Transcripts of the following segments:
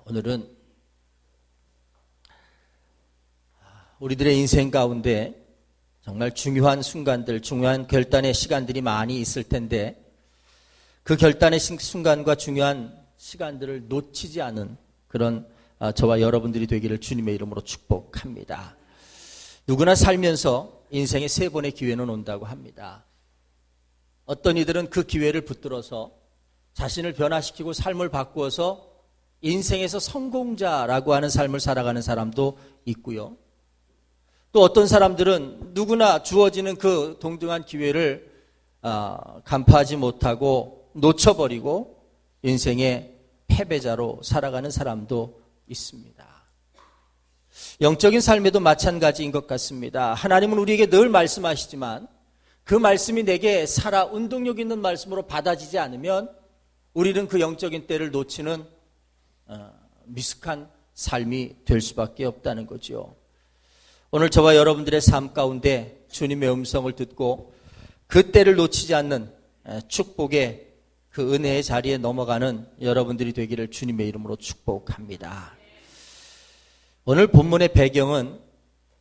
오늘은 우리들의 인생 가운데 정말 중요한 순간들, 중요한 결단의 시간들이 많이 있을 텐데 그 결단의 순간과 중요한 시간들을 놓치지 않은 그런 저와 여러분들이 되기를 주님의 이름으로 축복합니다. 누구나 살면서 인생에 3번의 기회는 온다고 합니다. 어떤 이들은 그 기회를 붙들어서 자신을 변화시키고 삶을 바꾸어서 인생에서 성공자라고 하는 삶을 살아가는 사람도 있고요. 또 어떤 사람들은 누구나 주어지는 그 동등한 기회를 간파하지 못하고 놓쳐버리고 인생의 패배자로 살아가는 사람도 있습니다. 영적인 삶에도 마찬가지인 것 같습니다. 하나님은 우리에게 늘 말씀하시지만 그 말씀이 내게 살아 운동력 있는 말씀으로 받아지지 않으면 우리는 그 영적인 때를 놓치는 미숙한 삶이 될 수밖에 없다는 거죠. 오늘 저와 여러분들의 삶 가운데 주님의 음성을 듣고 그 때를 놓치지 않는 축복의 그 은혜의 자리에 넘어가는 여러분들이 되기를 주님의 이름으로 축복합니다. 오늘 본문의 배경은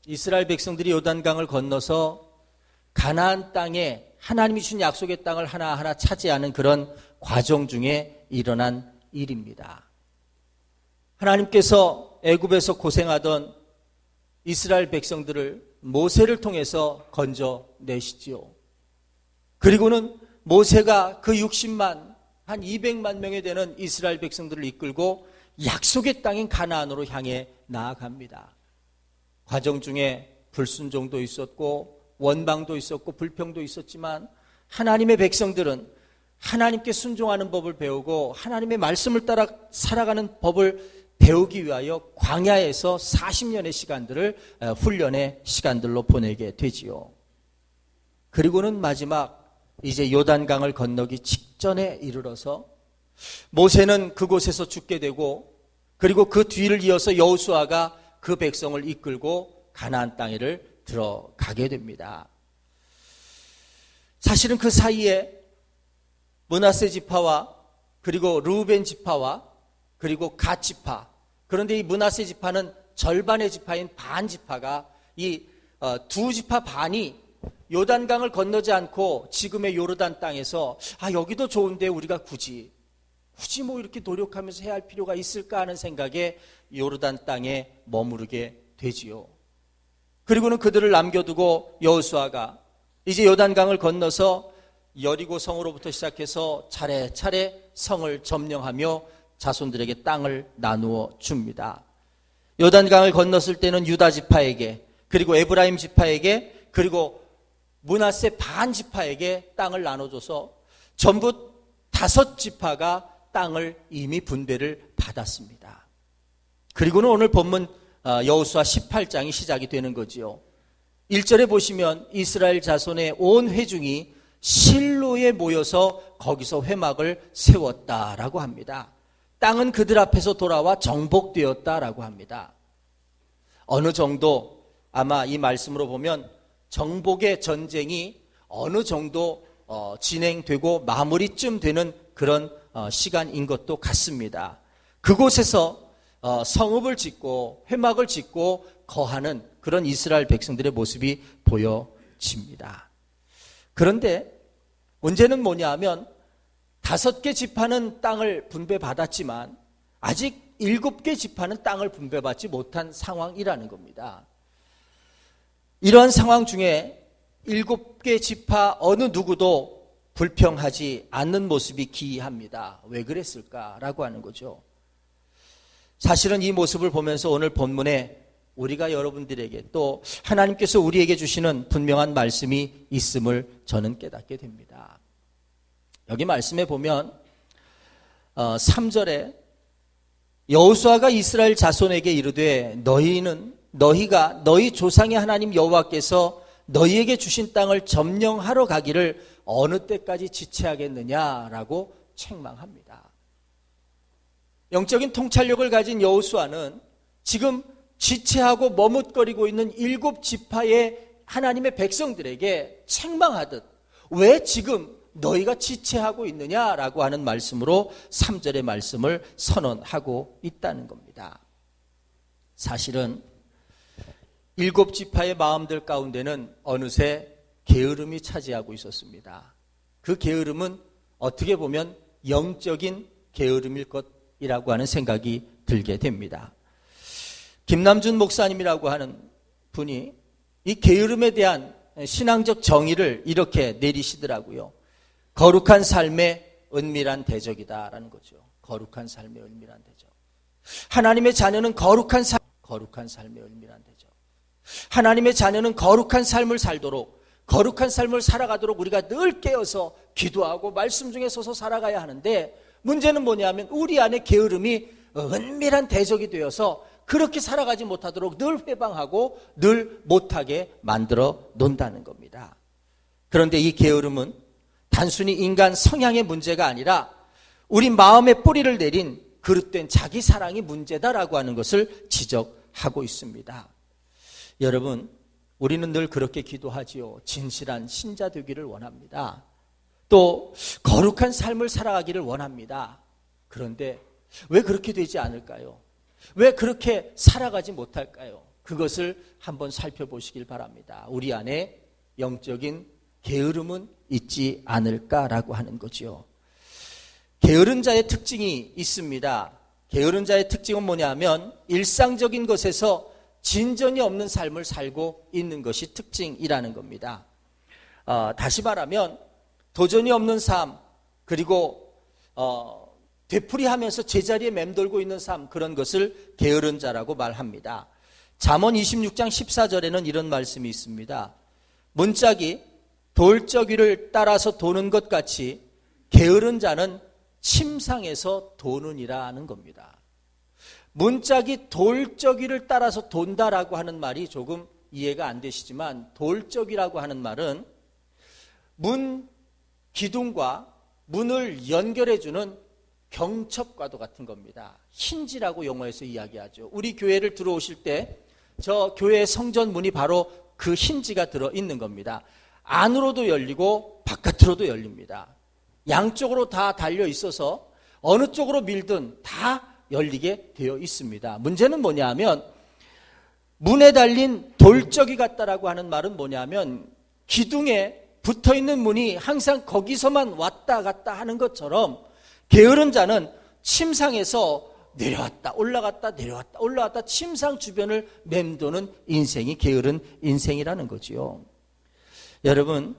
이스라엘 백성들이 요단강을 건너서 가나안 땅에 하나님이 주신 약속의 땅을 하나하나 차지하는 그런 과정 중에 일어난 일입니다. 하나님께서 애굽에서 고생하던 이스라엘 백성들을 모세를 통해서 건져내시지요. 그리고는 모세가 그 60만, 한 200만 명에 되는 이스라엘 백성들을 이끌고 약속의 땅인 가나안으로 향해 나아갑니다. 과정 중에 불순종도 있었고 원방도 있었고 불평도 있었지만 하나님의 백성들은 하나님께 순종하는 법을 배우고 하나님의 말씀을 따라 살아가는 법을 배우기 위하여 광야에서 40년의 시간들을 훈련의 시간들로 보내게 되지요. 그리고는 마지막 이제 요단강을 건너기 직전에 이르러서 모세는 그곳에서 죽게 되고 그리고 그 뒤를 이어서 여호수아가 그 백성을 이끌고 가나안 땅에를 들어가게 됩니다. 사실은 그 사이에 므낫세 지파와 그리고 르우벤 지파와 그리고 갓 지파, 그런데 이 므낫세 지파는 절반의 지파인 반 지파가 이 두 지파 반이 요단강을 건너지 않고 지금의 요르단 땅에서 여기도 좋은데 우리가 굳이 뭐 이렇게 노력하면서 해야 할 필요가 있을까 하는 생각에 요르단 땅에 머무르게 되지요. 그리고는 그들을 남겨두고 여호수아가 이제 요단강을 건너서 여리고 성으로부터 시작해서 차례차례 성을 점령하며 자손들에게 땅을 나누어 줍니다. 요단강을 건넜을 때는 유다 지파에게 그리고 에브라임 지파에게 그리고 므낫세 반 지파에게 땅을 나눠줘서 전부 5 지파가 땅을 이미 분배를 받았습니다. 그리고는 오늘 본문 여호수아 18장이 시작이 되는 거지요. 1절에 보시면 이스라엘 자손의 온 회중이 실로에 모여서 거기서 회막을 세웠다라고 합니다. 땅은 그들 앞에서 돌아와 정복되었다라고 합니다. 어느 정도 아마 이 말씀으로 보면 정복의 전쟁이 어느 정도 진행되고 마무리쯤 되는 그런 시간인 것도 같습니다. 그곳에서 성읍을 짓고 회막을 짓고 거하는 그런 이스라엘 백성들의 모습이 보여집니다. 그런데 문제는 뭐냐 하면 5개 지파는 땅을 분배받았지만 아직 7개 지파는 땅을 분배받지 못한 상황이라는 겁니다. 이러한 상황 중에 7개 지파 어느 누구도 불평하지 않는 모습이 기이합니다. 왜 그랬을까라고 하는 거죠. 사실은 이 모습을 보면서 오늘 본문에 우리가 여러분들에게 또 하나님께서 우리에게 주시는 분명한 말씀이 있음을 저는 깨닫게 됩니다. 여기 말씀에 보면 3절에 여호수아가 이스라엘 자손에게 이르되 너희가 너희 조상의 하나님 여호와께서 너희에게 주신 땅을 점령하러 가기를 어느 때까지 지체하겠느냐라고 책망합니다. 영적인 통찰력을 가진 여호수아는 지금 지체하고 머뭇거리고 있는 7 지파의 하나님의 백성들에게 책망하듯 왜 지금 너희가 지체하고 있느냐라고 하는 말씀으로 3절의 말씀을 선언하고 있다는 겁니다. 사실은 7지파의 마음들 가운데는 어느새 게으름이 차지하고 있었습니다. 그 게으름은 어떻게 보면 영적인 게으름일 것이라고 하는 생각이 들게 됩니다. 김남준 목사님이라고 하는 분이 이 게으름에 대한 신앙적 정의를 이렇게 내리시더라고요. 거룩한 삶의 은밀한 대적이다라는 거죠. 거룩한 삶의 은밀한 대적. 하나님의 자녀는 거룩한 삶의 은밀한 대적. 하나님의 자녀는 거룩한 삶을 살도록, 거룩한 삶을 살아가도록 우리가 늘 깨어서 기도하고 말씀 중에 서서 살아가야 하는데, 문제는 뭐냐면 우리 안에 게으름이 은밀한 대적이 되어서 그렇게 살아가지 못하도록 늘 회방하고 늘 못하게 만들어 놓는다는 겁니다. 그런데 이 게으름은 단순히 인간 성향의 문제가 아니라 우리 마음의 뿌리를 내린 그릇된 자기 사랑이 문제다라고 하는 것을 지적하고 있습니다. 여러분, 우리는 늘 그렇게 기도하지요. 진실한 신자 되기를 원합니다. 또 거룩한 삶을 살아가기를 원합니다. 그런데 왜 그렇게 되지 않을까요? 왜 그렇게 살아가지 못할까요? 그것을 한번 살펴보시길 바랍니다. 우리 안에 영적인 게으름은 있지 않을까라고 하는 거죠. 게으른 자의 특징이 있습니다. 게으른 자의 특징은 뭐냐면 일상적인 것에서 진전이 없는 삶을 살고 있는 것이 특징이라는 겁니다. 다시 말하면 도전이 없는 삶, 그리고 되풀이하면서 제자리에 맴돌고 있는 삶, 그런 것을 게으른 자라고 말합니다. 잠언 26장 14절에는 이런 말씀이 있습니다. 문짝이 돌적이를 따라서 도는 것 같이 게으른 자는 침상에서 도느니라 하는 겁니다. 문짝이 돌적이를 따라서 돈다라고 하는 말이 조금 이해가 안 되시지만, 돌적이라고 하는 말은 문 기둥과 문을 연결해주는 경첩과도 같은 겁니다. 힌지라고 영어에서 이야기하죠. 우리 교회를 들어오실 때 저 교회 성전 문이 바로 그 힌지가 들어있는 겁니다. 안으로도 열리고 바깥으로도 열립니다. 양쪽으로 다 달려 있어서 어느 쪽으로 밀든 다 열리게 되어 있습니다. 문제는 뭐냐면 문에 달린 돌적이 같다라고 하는 말은 뭐냐면 기둥에 붙어있는 문이 항상 거기서만 왔다 갔다 하는 것처럼 게으른 자는 침상에서 내려왔다 올라갔다 내려왔다 올라갔다 침상 주변을 맴도는 인생이 게으른 인생이라는 거지요. 여러분,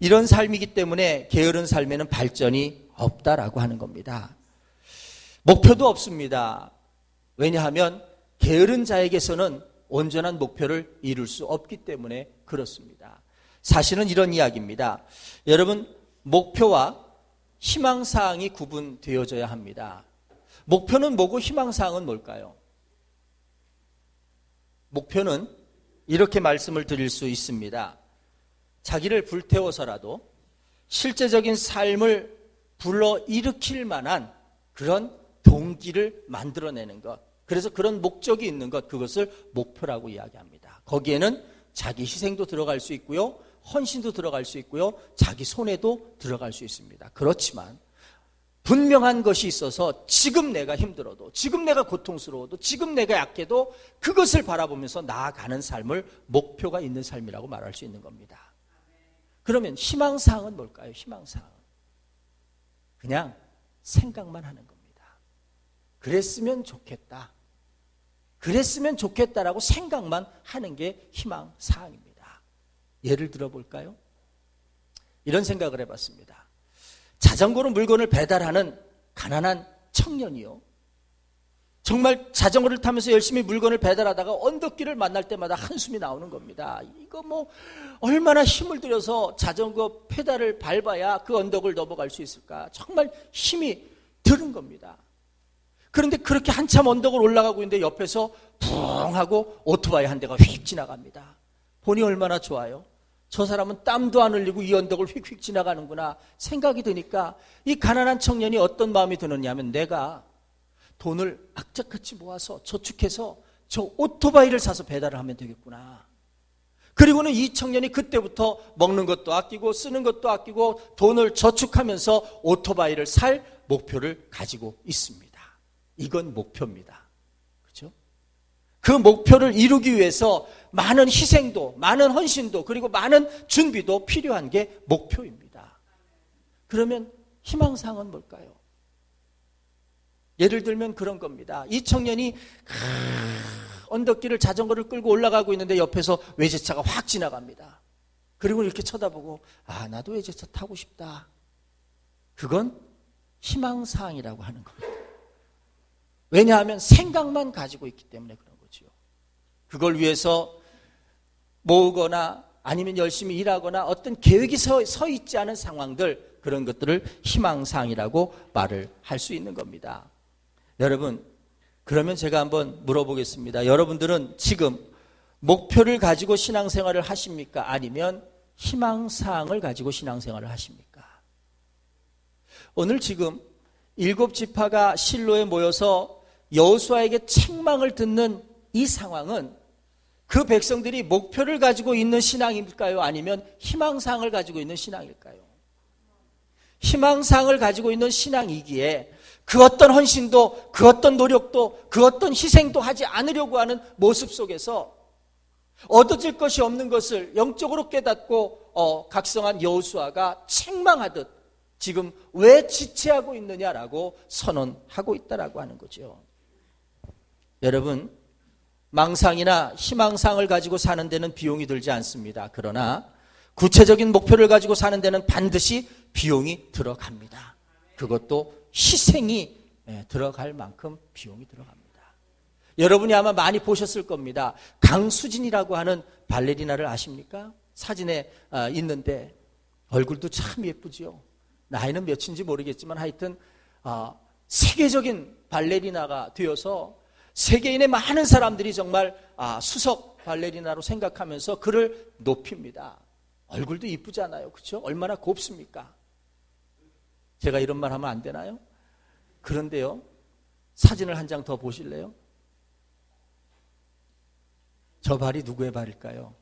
이런 삶이기 때문에 게으른 삶에는 발전이 없다라고 하는 겁니다. 목표도 없습니다. 왜냐하면 게으른 자에게서는 온전한 목표를 이룰 수 없기 때문에 그렇습니다. 사실은 이런 이야기입니다. 여러분, 목표와 희망사항이 구분되어져야 합니다. 목표는 뭐고 희망사항은 뭘까요? 목표는 이렇게 말씀을 드릴 수 있습니다. 자기를 불태워서라도 실제적인 삶을 불러일으킬 만한 그런 동기를 만들어내는 것, 그래서 그런 목적이 있는 것, 그것을 목표라고 이야기합니다. 거기에는 자기 희생도 들어갈 수 있고요, 헌신도 들어갈 수 있고요, 자기 손해도 들어갈 수 있습니다. 그렇지만 분명한 것이 있어서 지금 내가 힘들어도, 지금 내가 고통스러워도, 지금 내가 약해도 그것을 바라보면서 나아가는 삶을 목표가 있는 삶이라고 말할 수 있는 겁니다. 그러면 희망사항은 뭘까요? 희망사항은 그냥 생각만 하는 겁니다. 그랬으면 좋겠다, 그랬으면 좋겠다라고 생각만 하는 게 희망사항입니다. 예를 들어볼까요? 이런 생각을 해봤습니다. 자전거로 물건을 배달하는 가난한 청년이요, 정말 자전거를 타면서 열심히 물건을 배달하다가 언덕길을 만날 때마다 한숨이 나오는 겁니다. 이거 뭐 얼마나 힘을 들여서 자전거 페달을 밟아야 그 언덕을 넘어갈 수 있을까, 정말 힘이 드는 겁니다. 그런데 그렇게 한참 언덕을 올라가고 있는데 옆에서 붕 하고 오토바이 한 대가 휙 지나갑니다. 보니 얼마나 좋아요. 저 사람은 땀도 안 흘리고 이 언덕을 휙휙 지나가는구나 생각이 드니까 이 가난한 청년이 어떤 마음이 드느냐 하면, 내가 돈을 악착같이 모아서 저축해서 저 오토바이를 사서 배달을 하면 되겠구나. 그리고는 이 청년이 그때부터 먹는 것도 아끼고 쓰는 것도 아끼고 돈을 저축하면서 오토바이를 살 목표를 가지고 있습니다. 이건 목표입니다. 그렇죠? 그 목표를 이루기 위해서 많은 희생도, 많은 헌신도, 그리고 많은 준비도 필요한 게 목표입니다. 그러면 희망사항은 뭘까요? 예를 들면 그런 겁니다. 이 청년이 언덕길을 자전거를 끌고 올라가고 있는데 옆에서 외제차가 확 지나갑니다. 그리고 이렇게 쳐다보고 나도 외제차 타고 싶다. 그건 희망사항이라고 하는 겁니다. 왜냐하면 생각만 가지고 있기 때문에 그런 거죠. 그걸 위해서 모으거나 아니면 열심히 일하거나 어떤 계획이 서 있지 않은 상황들, 그런 것들을 희망사항이라고 말을 할 수 있는 겁니다. 여러분, 그러면 제가 한번 물어보겠습니다. 여러분들은 지금 목표를 가지고 신앙생활을 하십니까? 아니면 희망사항을 가지고 신앙생활을 하십니까? 오늘 지금 7지파가 실로에 모여서 여호수아에게 책망을 듣는 이 상황은 그 백성들이 목표를 가지고 있는 신앙일까요? 아니면 희망사항을 가지고 있는 신앙일까요? 희망사항을 가지고 있는 신앙이기에 그 어떤 헌신도, 그 어떤 노력도, 그 어떤 희생도 하지 않으려고 하는 모습 속에서 얻어질 것이 없는 것을 영적으로 깨닫고 각성한 여호수아가 책망하듯 지금 왜 지체하고 있느냐라고 선언하고 있다라고 하는 거죠. 여러분, 망상이나 희망상을 가지고 사는 데는 비용이 들지 않습니다. 그러나 구체적인 목표를 가지고 사는 데는 반드시 비용이 들어갑니다. 그것도 희생이 들어갈 만큼 비용이 들어갑니다. 여러분이 아마 많이 보셨을 겁니다. 강수진이라고 하는 발레리나를 아십니까? 사진에 있는데 얼굴도 참 예쁘지요. 나이는 몇인지 모르겠지만 하여튼 세계적인 발레리나가 되어서 세계인의 많은 사람들이 정말 수석 발레리나로 생각하면서 그를 높입니다. 얼굴도 이쁘잖아요. 그렇죠? 얼마나 곱습니까? 제가 이런 말 하면 안 되나요? 그런데요, 사진을 한 장 더 보실래요? 저 발이 누구의 발일까요?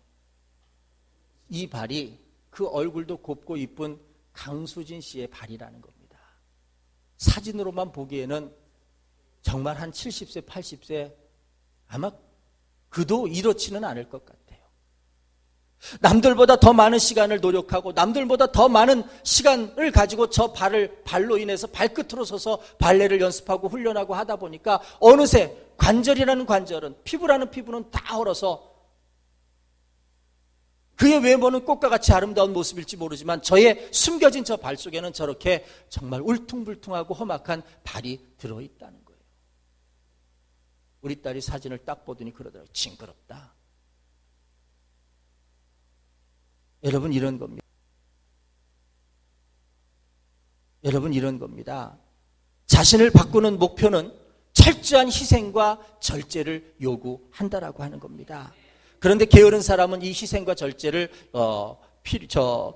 이 발이 그 얼굴도 곱고 이쁜 강수진 씨의 발이라는 겁니다. 사진으로만 보기에는 정말 한 70세, 80세, 아마 그도 이렇지는 않을 것 같아요. 남들보다 더 많은 시간을 노력하고 남들보다 더 많은 시간을 가지고 저 발로 인해서 발끝으로 서서 발레를 연습하고 훈련하고 하다 보니까 어느새 관절이라는 관절은, 피부라는 피부는 다 얼어서 그의 외모는 꽃과 같이 아름다운 모습일지 모르지만 저의 숨겨진 저 발 속에는 저렇게 정말 울퉁불퉁하고 험악한 발이 들어있다는 거예요. 우리 딸이 사진을 딱 보더니 그러더라고요. 징그럽다. 여러분, 이런 겁니다. 여러분, 이런 겁니다. 자신을 바꾸는 목표는 철저한 희생과 절제를 요구한다라고 하는 겁니다. 그런데 게으른 사람은 이 희생과 절제를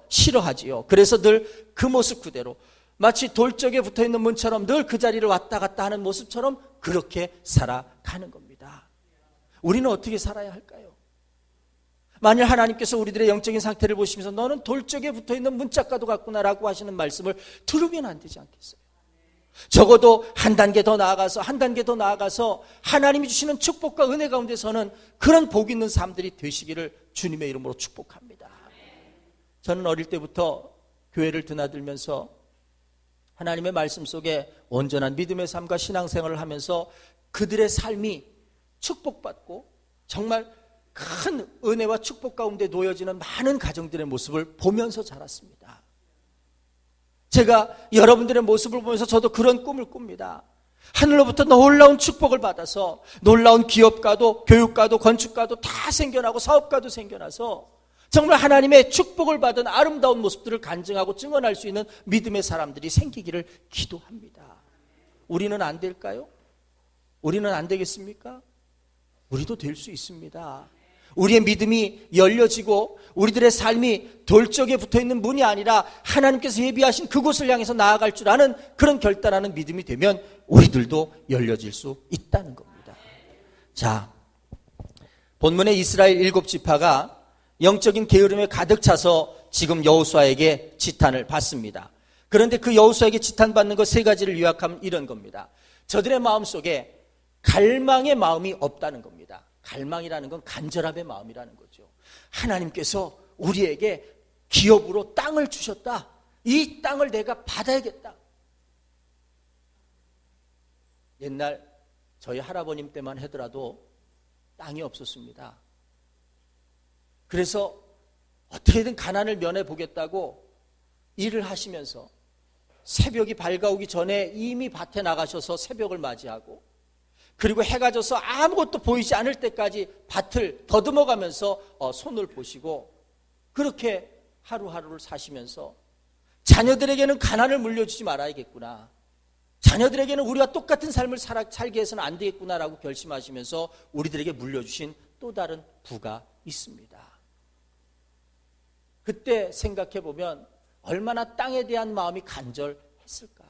싫어하지요. 그래서 늘 그 모습 그대로 마치 돌적에 붙어있는 문처럼 늘 그 자리를 왔다 갔다 하는 모습처럼 그렇게 살아가는 겁니다. 우리는 어떻게 살아야 할까요? 만일 하나님께서 우리들의 영적인 상태를 보시면서 너는 돌적에 붙어있는 문짝과도 같구나라고 하시는 말씀을 들으면 안 되지 않겠어요? 적어도 한 단계 더 나아가서 하나님이 주시는 축복과 은혜 가운데서는 그런 복 있는 삶들이 되시기를 주님의 이름으로 축복합니다. 저는 어릴 때부터 교회를 드나들면서 하나님의 말씀 속에 온전한 믿음의 삶과 신앙생활을 하면서 그들의 삶이 축복받고 정말 큰 은혜와 축복 가운데 놓여지는 많은 가정들의 모습을 보면서 자랐습니다. 제가 여러분들의 모습을 보면서 저도 그런 꿈을 꿉니다. 하늘로부터 놀라운 축복을 받아서 놀라운 기업가도 교육가도 건축가도 다 생겨나고 사업가도 생겨나서 정말 하나님의 축복을 받은 아름다운 모습들을 간증하고 증언할 수 있는 믿음의 사람들이 생기기를 기도합니다. 우리는 안 될까요? 우리는 안 되겠습니까? 우리도 될 수 있습니다. 우리의 믿음이 열려지고 우리들의 삶이 돌적에 붙어있는 문이 아니라 하나님께서 예비하신 그곳을 향해서 나아갈 줄 아는 그런 결단하는 믿음이 되면 우리들도 열려질 수 있다는 겁니다. 자, 본문의 이스라엘 7지파가 영적인 게으름에 가득 차서 지금 여호수아에게 지탄을 받습니다. 그런데 그 여호수아에게 지탄받는 것 세 가지를 요약하면 이런 겁니다. 저들의 마음속에 갈망의 마음이 없다는 겁니다. 갈망이라는 건 간절함의 마음이라는 거죠. 하나님께서 우리에게 기업으로 땅을 주셨다. 이 땅을 내가 받아야겠다. 옛날 저희 할아버님 때만 하더라도 땅이 없었습니다. 그래서 어떻게든 가난을 면해 보겠다고 일을 하시면서 새벽이 밝아오기 전에 이미 밭에 나가셔서 새벽을 맞이하고, 그리고 해가 져서 아무것도 보이지 않을 때까지 밭을 더듬어가면서 손을 보시고, 그렇게 하루하루를 사시면서 자녀들에게는 가난을 물려주지 말아야겠구나, 자녀들에게는 우리와 똑같은 삶을 살게 해서는 안 되겠구나라고 결심하시면서 우리들에게 물려주신 또 다른 부가 있습니다. 그때 생각해보면 얼마나 땅에 대한 마음이 간절했을까.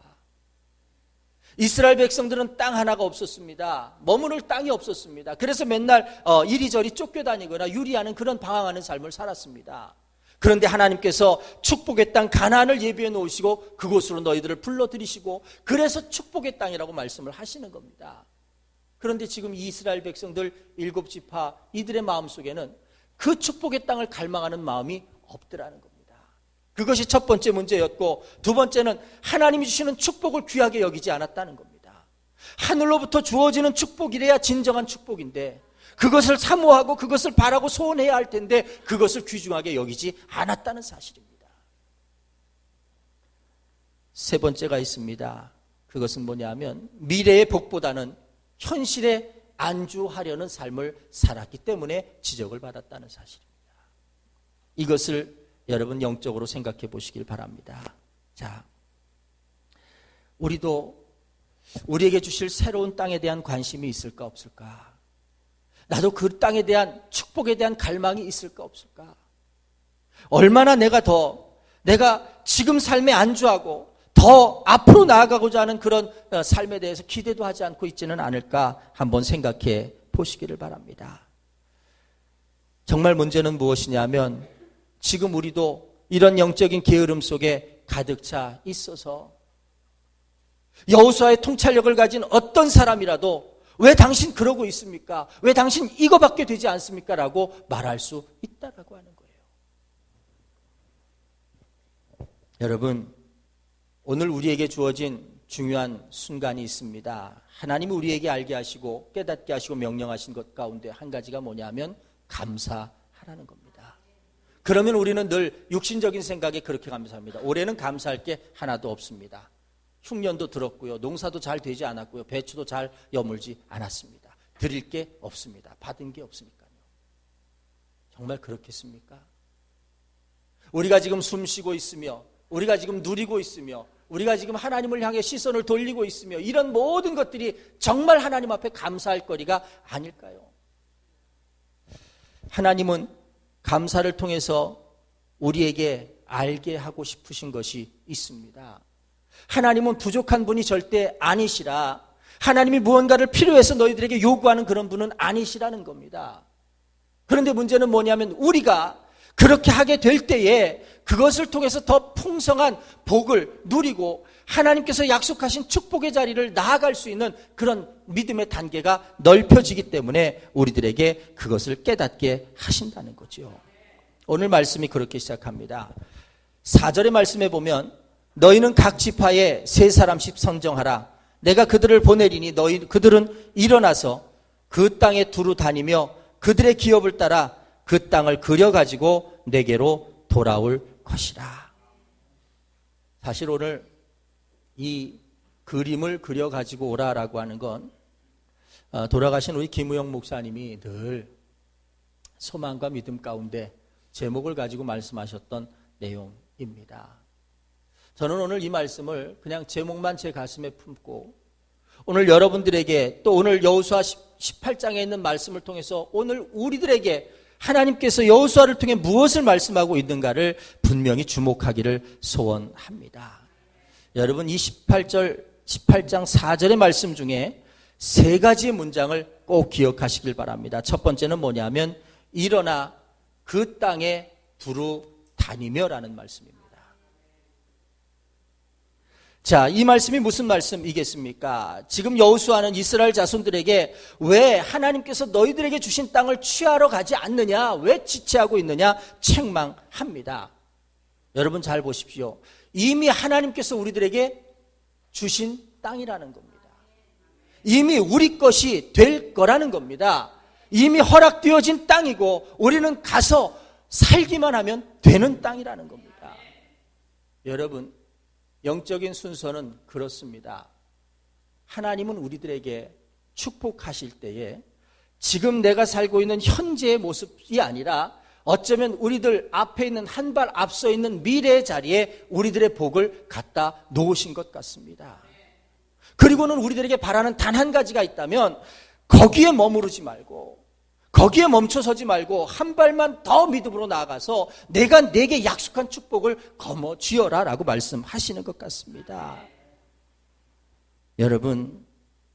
이스라엘 백성들은 땅 하나가 없었습니다. 머무를 땅이 없었습니다. 그래서 맨날 이리저리 쫓겨다니거나 유리하는 그런 방황하는 삶을 살았습니다. 그런데 하나님께서 축복의 땅 가나안을 예비해 놓으시고 그곳으로 너희들을 불러들이시고, 그래서 축복의 땅이라고 말씀을 하시는 겁니다. 그런데 지금 이스라엘 백성들 7지파 이들의 마음속에는 그 축복의 땅을 갈망하는 마음이 없더라는 겁니다. 그것이 첫 번째 문제였고, 두 번째는 하나님이 주시는 축복을 귀하게 여기지 않았다는 겁니다. 하늘로부터 주어지는 축복이래야 진정한 축복인데 그것을 사모하고 그것을 바라고 소원해야 할 텐데 그것을 귀중하게 여기지 않았다는 사실입니다. 세 번째가 있습니다. 그것은 뭐냐면 미래의 복보다는 현실에 안주하려는 삶을 살았기 때문에 지적을 받았다는 사실입니다. 이것을 여러분 영적으로 생각해 보시길 바랍니다. 자, 우리도 우리에게 주실 새로운 땅에 대한 관심이 있을까 없을까? 나도 그 땅에 대한 축복에 대한 갈망이 있을까 없을까? 얼마나 내가 지금 삶에 안주하고 더 앞으로 나아가고자 하는 그런 삶에 대해서 기대도 하지 않고 있지는 않을까 한번 생각해 보시기를 바랍니다. 정말 문제는 무엇이냐면 지금 우리도 이런 영적인 게으름 속에 가득 차 있어서 여호수아의 통찰력을 가진 어떤 사람이라도 왜 당신 그러고 있습니까? 왜 당신 이거밖에 되지 않습니까? 라고 말할 수 있다라고 하는 거예요. 여러분, 오늘 우리에게 주어진 중요한 순간이 있습니다. 하나님이 우리에게 알게 하시고 깨닫게 하시고 명령하신 것 가운데 한 가지가 뭐냐면 감사하라는 겁니다. 그러면 우리는 늘 육신적인 생각에 그렇게 감사합니다. 올해는 감사할 게 하나도 없습니다. 흉년도 들었고요. 농사도 잘 되지 않았고요. 배추도 잘 여물지 않았습니다. 드릴 게 없습니다. 받은 게 없으니까요. 정말 그렇겠습니까? 우리가 지금 숨 쉬고 있으며, 우리가 지금 누리고 있으며, 우리가 지금 하나님을 향해 시선을 돌리고 있으며, 이런 모든 것들이 정말 하나님 앞에 감사할 거리가 아닐까요? 하나님은 감사를 통해서 우리에게 알게 하고 싶으신 것이 있습니다. 하나님은 부족한 분이 절대 아니시라. 하나님이 무언가를 필요해서 너희들에게 요구하는 그런 분은 아니시라는 겁니다. 그런데 문제는 뭐냐면 우리가 그렇게 하게 될 때에 그것을 통해서 더 풍성한 복을 누리고 하나님께서 약속하신 축복의 자리를 나아갈 수 있는 그런 믿음의 단계가 넓혀지기 때문에 우리들에게 그것을 깨닫게 하신다는 거죠. 오늘 말씀이 그렇게 시작합니다. 4절의 말씀에 보면 너희는 각 지파에 3사람씩 선정하라. 내가 그들을 보내리니 그들은 일어나서 그 땅에 두루 다니며 그들의 기업을 따라 그 땅을 그려가지고 내게로 돌아올 것이라. 사실 오늘 이 그림을 그려가지고 오라라고 하는 건 돌아가신 우리 김우영 목사님이 늘 소망과 믿음 가운데 제목을 가지고 말씀하셨던 내용입니다. 저는 오늘 이 말씀을 그냥 제목만 제 가슴에 품고 오늘 여러분들에게 또 오늘 여호수아 18장에 있는 말씀을 통해서 오늘 우리들에게 하나님께서 여호수아를 통해 무엇을 말씀하고 있는가를 분명히 주목하기를 소원합니다. 여러분 이 18장 4절의 말씀 중에 3가지의 문장을 꼭 기억하시길 바랍니다. 첫 번째는 뭐냐면 일어나 그 땅에 두루 다니며라는 말씀입니다. 자, 이 말씀이 무슨 말씀이겠습니까? 지금 여호수아는 이스라엘 자손들에게 왜 하나님께서 너희들에게 주신 땅을 취하러 가지 않느냐, 왜 지체하고 있느냐 책망합니다. 여러분 잘 보십시오. 이미 하나님께서 우리들에게 주신 땅이라는 겁니다. 이미 우리 것이 될 거라는 겁니다. 이미 허락되어진 땅이고 우리는 가서 살기만 하면 되는 땅이라는 겁니다. 여러분, 영적인 순서는 그렇습니다. 하나님은 우리들에게 축복하실 때에 지금 내가 살고 있는 현재의 모습이 아니라 어쩌면 우리들 앞에 있는 한 발 앞서 있는 미래의 자리에 우리들의 복을 갖다 놓으신 것 같습니다. 그리고는 우리들에게 바라는 단 한 가지가 있다면 거기에 머무르지 말고, 거기에 멈춰서지 말고 한 발만 더 믿음으로 나아가서 내가 내게 약속한 축복을 거머쥐어라 라고 말씀하시는 것 같습니다. 여러분,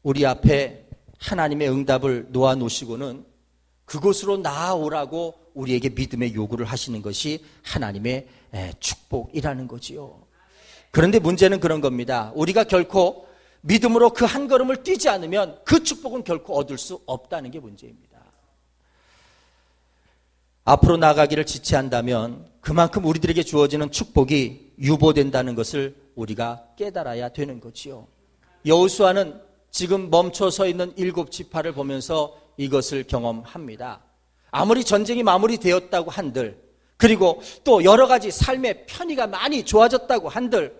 우리 앞에 하나님의 응답을 놓아놓으시고는 그곳으로 나아오라고 우리에게 믿음의 요구를 하시는 것이 하나님의 축복이라는 거지요. 그런데 문제는 그런 겁니다. 우리가 결코 믿음으로 그 한 걸음을 뛰지 않으면 그 축복은 결코 얻을 수 없다는 게 문제입니다. 앞으로 나가기를 지체한다면 그만큼 우리들에게 주어지는 축복이 유보된다는 것을 우리가 깨달아야 되는 거지요. 여호수아는 지금 멈춰서 있는 7지파를 보면서 이것을 경험합니다. 아무리 전쟁이 마무리되었다고 한들, 그리고 또 여러 가지 삶의 편의가 많이 좋아졌다고 한들,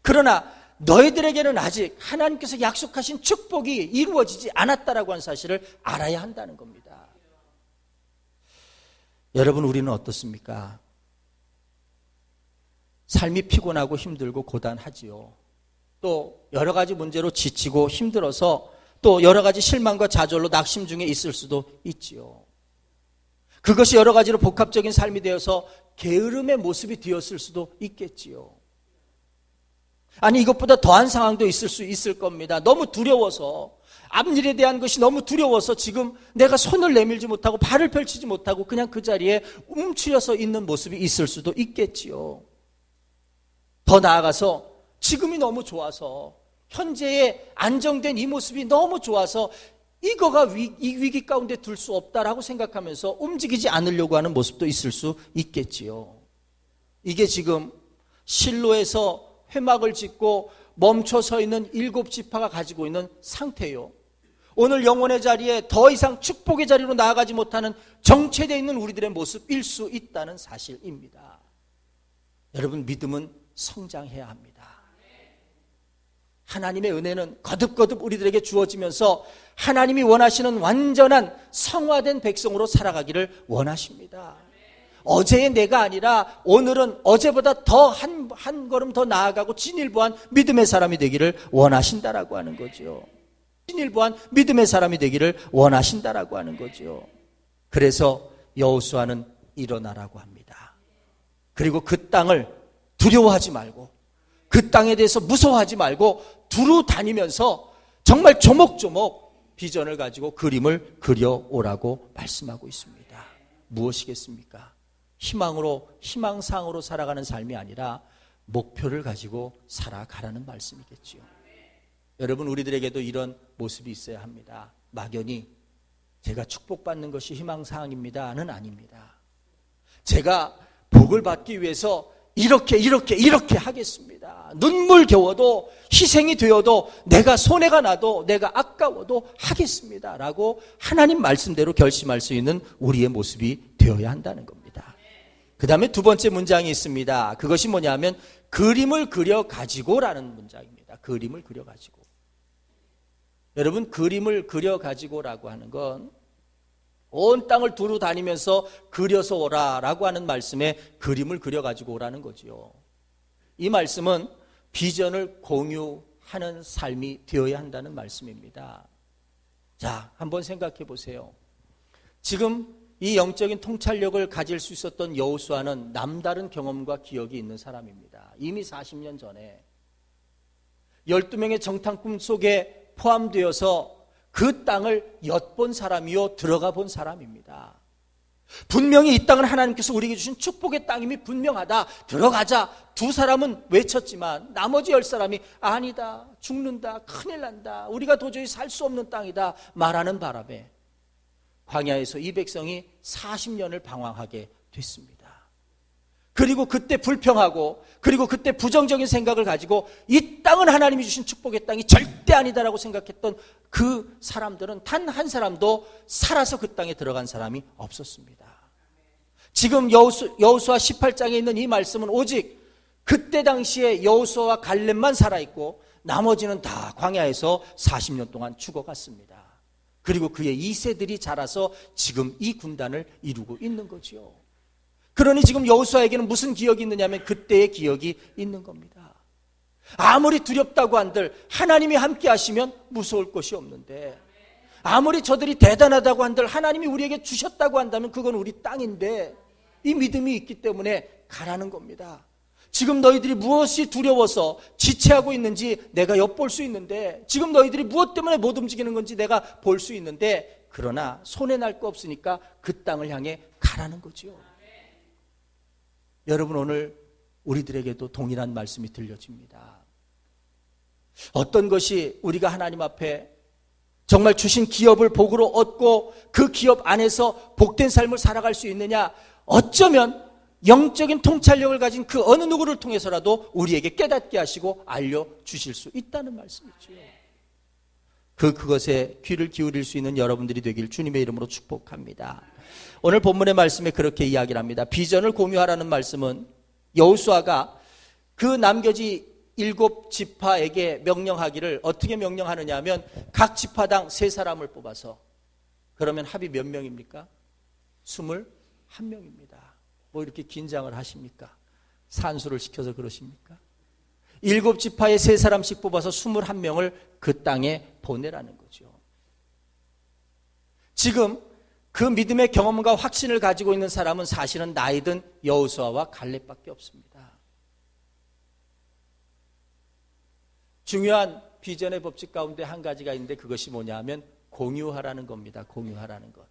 그러나 너희들에게는 아직 하나님께서 약속하신 축복이 이루어지지 않았다라고 하는 사실을 알아야 한다는 겁니다. 여러분, 우리는 어떻습니까? 삶이 피곤하고 힘들고 고단하지요. 또 여러 가지 문제로 지치고 힘들어서 또 여러 가지 실망과 좌절로 낙심 중에 있을 수도 있지요. 그것이 여러 가지로 복합적인 삶이 되어서 게으름의 모습이 되었을 수도 있겠지요. 아니, 이것보다 더한 상황도 있을 수 있을 겁니다. 너무 두려워서, 앞일에 대한 것이 너무 두려워서 지금 내가 손을 내밀지 못하고 발을 펼치지 못하고 그냥 그 자리에 움츠려서 있는 모습이 있을 수도 있겠지요. 더 나아가서 지금이 너무 좋아서, 현재의 안정된 이 모습이 너무 좋아서 이거가 이 위기 가운데 둘 수 없다라고 생각하면서 움직이지 않으려고 하는 모습도 있을 수 있겠지요. 이게 지금 실로에서 회막을 짓고 멈춰 서 있는 7지파가 가지고 있는 상태요. 오늘 영혼의 자리에 더 이상 축복의 자리로 나아가지 못하는 정체되어 있는 우리들의 모습일 수 있다는 사실입니다. 여러분, 믿음은 성장해야 합니다. 하나님의 은혜는 거듭거듭 우리들에게 주어지면서 하나님이 원하시는 완전한 성화된 백성으로 살아가기를 원하십니다. 어제의 내가 아니라 오늘은 어제보다 더 한 걸음 더 나아가고 진일보한 믿음의 사람이 되기를 원하신다라고 하는 거죠. 진일보한 믿음의 사람이 되기를 원하신다라고 하는 거죠. 그래서 여호수아는 일어나라고 합니다. 그리고 그 땅을 두려워하지 말고, 그 땅에 대해서 무서워하지 말고 두루 다니면서 정말 조목조목 비전을 가지고 그림을 그려오라고 말씀하고 있습니다. 무엇이겠습니까? 희망상으로 살아가는 삶이 아니라 목표를 가지고 살아가라는 말씀이겠지요. 여러분, 우리들에게도 이런 모습이 있어야 합니다. 막연히 제가 축복받는 것이 희망사항입니다는 아닙니다. 제가 복을 받기 위해서 이렇게 하겠습니다. 눈물겨워도 희생이 되어도 내가 손해가 나도 내가 아까워도 하겠습니다 라고 하나님 말씀대로 결심할 수 있는 우리의 모습이 되어야 한다는 겁니다. 그 다음에 두 번째 문장이 있습니다. 그것이 뭐냐면 그림을 그려가지고라는 문장입니다. 그림을 그려가지고. 여러분, 그림을 그려가지고라고 하는 건 온 땅을 두루 다니면서 그려서 오라라고 하는 말씀에 그림을 그려가지고 오라는 거지요. 이 말씀은 비전을 공유하는 삶이 되어야 한다는 말씀입니다. 자, 한번 생각해 보세요. 지금 이 영적인 통찰력을 가질 수 있었던 여호수아는 남다른 경험과 기억이 있는 사람입니다. 이미 40년 전에 12명의 정탐 꿈 속에 포함되어서 그 땅을 엿본 사람이요 들어가 본 사람입니다. 분명히 이 땅은 하나님께서 우리에게 주신 축복의 땅임이 분명하다. 들어가자. 두 사람은 외쳤지만 나머지 10사람이 아니다. 죽는다. 큰일 난다. 우리가 도저히 살 수 없는 땅이다. 말하는 바람에 광야에서 이 백성이 40년을 방황하게 됐습니다. 그리고 그때 불평하고 그리고 그때 부정적인 생각을 가지고 이 땅은 하나님이 주신 축복의 땅이 절대 아니다라고 생각했던 그 사람들은 단 한 사람도 살아서 그 땅에 들어간 사람이 없었습니다. 지금 여호수아 18장에 있는 이 말씀은 오직 그때 당시에 여호수아와 갈렙만 살아있고 나머지는 다 광야에서 40년 동안 죽어갔습니다. 그리고 그의 2세들이 자라서 지금 이 군단을 이루고 있는 거지요. 그러니 지금 여호수아에게는 무슨 기억이 있느냐면 그때의 기억이 있는 겁니다. 아무리 두렵다고 한들 하나님이 함께 하시면 무서울 것이 없는데, 아무리 저들이 대단하다고 한들 하나님이 우리에게 주셨다고 한다면 그건 우리 땅인데, 이 믿음이 있기 때문에 가라는 겁니다. 지금 너희들이 무엇이 두려워서 지체하고 있는지 내가 엿볼 수 있는데, 지금 너희들이 무엇 때문에 못 움직이는 건지 내가 볼 수 있는데, 그러나 손에 날 거 없으니까 그 땅을 향해 가라는 거지요. 여러분, 오늘 우리들에게도 동일한 말씀이 들려집니다. 어떤 것이 우리가 하나님 앞에 정말 주신 기업을 복으로 얻고 그 기업 안에서 복된 삶을 살아갈 수 있느냐, 어쩌면 영적인 통찰력을 가진 그 어느 누구를 통해서라도 우리에게 깨닫게 하시고 알려주실 수 있다는 말씀이죠. 그것에 귀를 기울일 수 있는 여러분들이 되길 주님의 이름으로 축복합니다. 오늘 본문의 말씀에 그렇게 이야기를 합니다. 비전을 공유하라는 말씀은 여호수아가 그 남겨진 7지파에게 명령하기를 어떻게 명령하느냐 하면 각 지파당 3사람을 뽑아서, 그러면 합이 몇 명입니까? 21명입니다. 뭐 이렇게 긴장을 하십니까? 산수를 시켜서 그러십니까? 7지파에 3사람씩 뽑아서 21명을 그 땅에 보내라는 거죠. 지금 그 믿음의 경험과 확신을 가지고 있는 사람은 사실은 나이든 여호수아와 갈렙밖에 없습니다. 중요한 비전의 법칙 가운데 한 가지가 있는데 그것이 뭐냐 하면 공유하라는 겁니다. 공유하라는 것.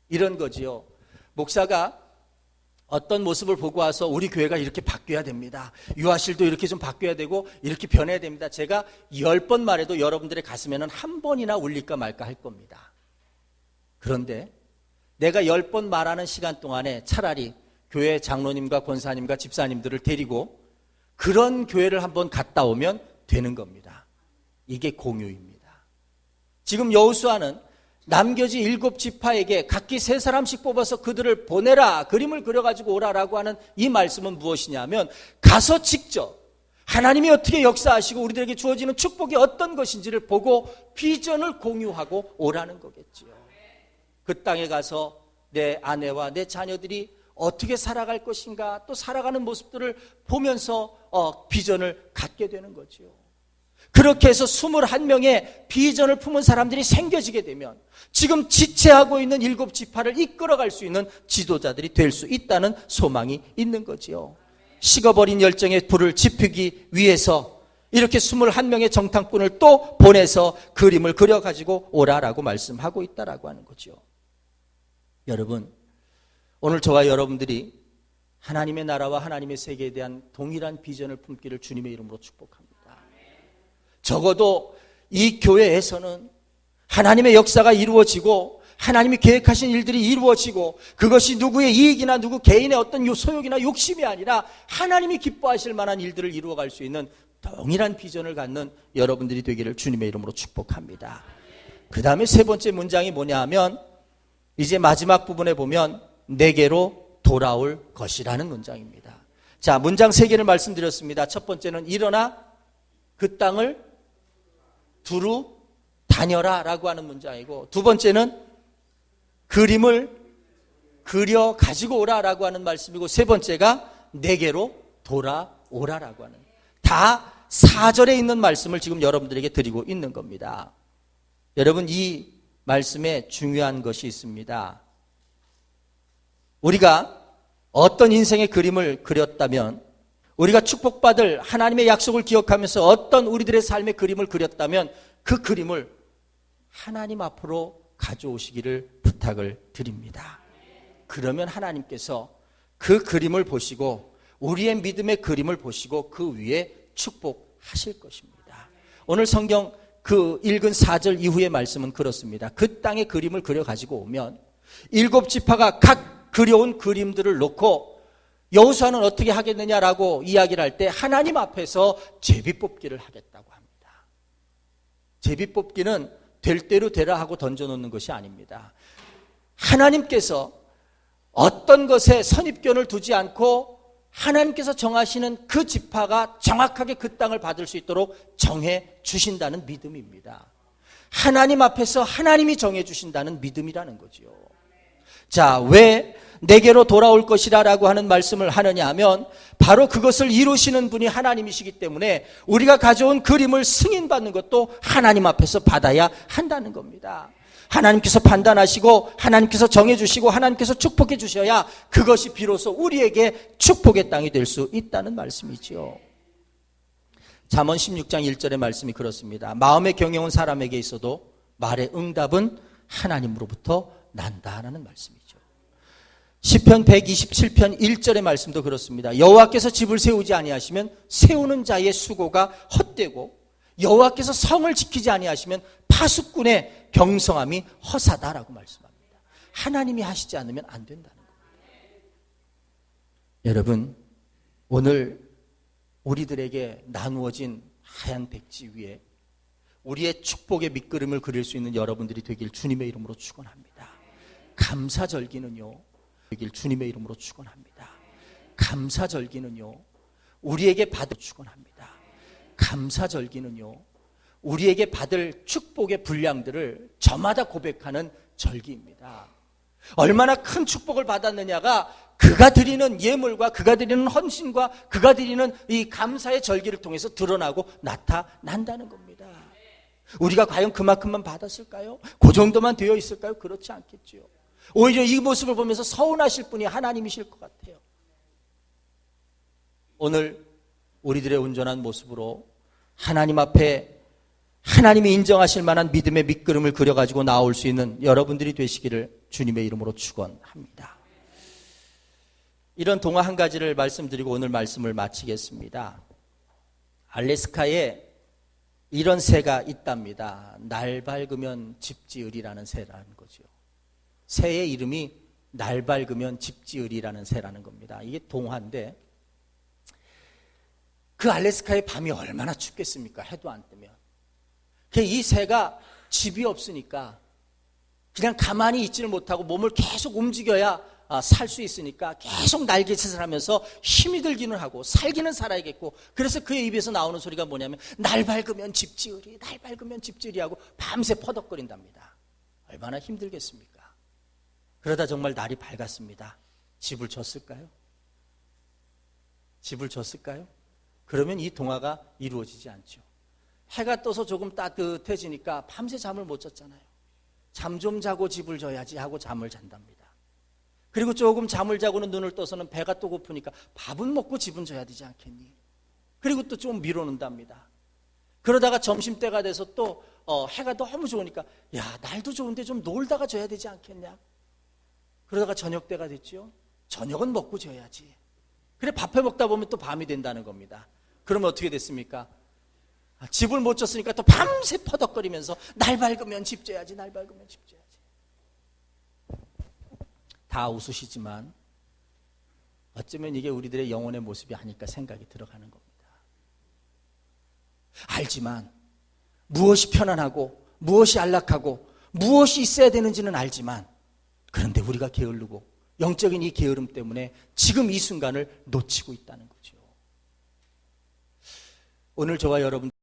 이런 거지요. 목사가 어떤 모습을 보고 와서 우리 교회가 이렇게 바뀌어야 됩니다. 유아실도 이렇게 좀 바뀌어야 되고 이렇게 변해야 됩니다. 제가 10번 말해도 여러분들의 가슴에는 한 번이나 울릴까 말까 할 겁니다. 그런데 내가 10번 말하는 시간 동안에 차라리 교회 장로님과 권사님과 집사님들을 데리고 그런 교회를 한번 갔다 오면 되는 겁니다. 이게 공유입니다. 지금 여호수아는 남겨진 7지파에게 각기 3사람씩 뽑아서 그들을 보내라, 그림을 그려가지고 오라라고 하는 이 말씀은 무엇이냐면 가서 직접 하나님이 어떻게 역사하시고 우리들에게 주어지는 축복이 어떤 것인지를 보고 비전을 공유하고 오라는 거겠지요. 그 땅에 가서 내 아내와 내 자녀들이 어떻게 살아갈 것인가, 또 살아가는 모습들을 보면서 비전을 갖게 되는 거죠. 그렇게 해서 21명의 비전을 품은 사람들이 생겨지게 되면 지금 지체하고 있는 7지파를 이끌어갈 수 있는 지도자들이 될 수 있다는 소망이 있는 거지요. 식어버린 열정의 불을 지피기 위해서 이렇게 21명의 정탐꾼을 또 보내서 그림을 그려가지고 오라라고 말씀하고 있다라고 하는 거죠. 여러분, 오늘 저와 여러분들이 하나님의 나라와 하나님의 세계에 대한 동일한 비전을 품기를 주님의 이름으로 축복합니다. 적어도 이 교회에서는 하나님의 역사가 이루어지고 하나님이 계획하신 일들이 이루어지고 그것이 누구의 이익이나 누구 개인의 어떤 소욕이나 욕심이 아니라 하나님이 기뻐하실 만한 일들을 이루어갈 수 있는 동일한 비전을 갖는 여러분들이 되기를 주님의 이름으로 축복합니다. 그 다음에 3번째 문장이 뭐냐 하면 이제 마지막 부분에 보면 내게로 돌아올 것이라는 문장입니다. 자, 문장 3개를 말씀드렸습니다. 첫 번째는 일어나 그 땅을 두루 다녀라 라고 하는 문장이고, 두 번째는 그림을 그려 가지고 오라 라고 하는 말씀이고, 세 번째가 내게로 돌아오라 라고 하는, 다 4절에 있는 말씀을 지금 여러분들에게 드리고 있는 겁니다. 여러분, 이 말씀에 중요한 것이 있습니다. 우리가 어떤 인생의 그림을 그렸다면, 우리가 축복받을 하나님의 약속을 기억하면서 어떤 우리들의 삶의 그림을 그렸다면 그 그림을 하나님 앞으로 가져오시기를 부탁을 드립니다. 그러면 하나님께서 그 그림을 보시고 우리의 믿음의 그림을 보시고 그 위에 축복하실 것입니다. 오늘 성경 그 읽은 4절 이후의 말씀은 그렇습니다. 그 땅의 그림을 그려가지고 오면 7지파가 각 그려온 그림들을 놓고 여호수아는 어떻게 하겠느냐라고 이야기를 할 때 하나님 앞에서 제비뽑기를 하겠다고 합니다. 제비뽑기는 될 대로 되라 하고 던져놓는 것이 아닙니다. 하나님께서 어떤 것에 선입견을 두지 않고 하나님께서 정하시는 그 지파가 정확하게 그 땅을 받을 수 있도록 정해 주신다는 믿음입니다. 하나님 앞에서 하나님이 정해 주신다는 믿음이라는 거죠. 자, 왜 내게로 돌아올 것이라고 하는 말씀을 하느냐 하면 바로 그것을 이루시는 분이 하나님이시기 때문에 우리가 가져온 그림을 승인받는 것도 하나님 앞에서 받아야 한다는 겁니다. 하나님께서 판단하시고 하나님께서 정해주시고 하나님께서 축복해 주셔야 그것이 비로소 우리에게 축복의 땅이 될 수 있다는 말씀이죠. 잠언 16장 1절의 말씀이 그렇습니다. 마음의 경영은 사람에게 있어도 말의 응답은 하나님으로부터 난다라는 말씀이죠. 시편 127편 1절의 말씀도 그렇습니다. 여호와께서 집을 세우지 아니하시면 세우는 자의 수고가 헛되고 여호와께서 성을 지키지 아니하시면 파수꾼의 경성함이 허사다라고 말씀합니다. 하나님이 하시지 않으면 안 된다는 겁니다. 여러분, 오늘 우리들에게 나누어진 하얀 백지 위에 우리의 축복의 밑그림을 그릴 수 있는 여러분들이 되길 주님의 이름으로 축원합니다. 감사절기는요, 되길 주님의 이름으로 축원합니다. 감사절기는요, 우리에게 받을 축원합니다. 감사절기는요, 우리에게 받을 축복의 분량들을 저마다 고백하는 절기입니다. 얼마나 큰 축복을 받았느냐가 그가 드리는 예물과 그가 드리는 헌신과 그가 드리는 이 감사의 절기를 통해서 드러나고 나타난다는 겁니다. 우리가 과연 그만큼만 받았을까요? 그 정도만 되어 있을까요? 그렇지 않겠죠. 오히려 이 모습을 보면서 서운하실 분이 하나님이실 것 같아요. 오늘 우리들의 온전한 모습으로 하나님 앞에 하나님이 인정하실 만한 믿음의 밑그림을 그려가지고 나올 수 있는 여러분들이 되시기를 주님의 이름으로 축원합니다. 이런 동화 한 가지를 말씀드리고 오늘 말씀을 마치겠습니다. 알래스카에 이런 새가 있답니다. 날 밝으면 집지을이라는 새라는 거죠. 새의 이름이 날 밝으면 집지을이라는 새라는 겁니다. 이게 동화인데 그 알래스카의 밤이 얼마나 춥겠습니까? 해도 안 뜨면. 이 새가 집이 없으니까 그냥 가만히 있지를 못하고 몸을 계속 움직여야 살 수 있으니까 계속 날개짓을 하면서 힘이 들기는 하고 살기는 살아야겠고, 그래서 그의 입에서 나오는 소리가 뭐냐면 날 밝으면 집지으리, 날 밝으면 집지으리 하고 밤새 퍼덕거린답니다. 얼마나 힘들겠습니까? 그러다 정말 날이 밝았습니다. 집을 줬을까요? 집을 줬을까요? 그러면 이 동화가 이루어지지 않죠. 해가 떠서 조금 따뜻해지니까 밤새 잠을 못 잤잖아요. 잠 좀 자고 집을 져야지 하고 잠을 잔답니다. 그리고 조금 잠을 자고는 눈을 떠서는 배가 또 고프니까 밥은 먹고 집은 져야 되지 않겠니? 그리고 또 좀 미뤄놓는답니다. 그러다가 점심때가 돼서 또 해가 너무 좋으니까 야, 날도 좋은데 좀 놀다가 져야 되지 않겠냐? 그러다가 저녁때가 됐죠. 저녁은 먹고 져야지. 그래, 밥해 먹다 보면 또 밤이 된다는 겁니다. 그러면 어떻게 됐습니까? 집을 못 졌으니까 또 밤새 퍼덕거리면서 날 밝으면 집 져야지, 날 밝으면 집 져야지. 다 웃으시지만 어쩌면 이게 우리들의 영혼의 모습이 아닐까 생각이 들어가는 겁니다. 알지만 무엇이 편안하고 무엇이 안락하고 무엇이 있어야 되는지는 알지만, 그런데 우리가 게으르고 영적인 이 게으름 때문에 지금 이 순간을 놓치고 있다는 거죠. 오늘 저와 여러분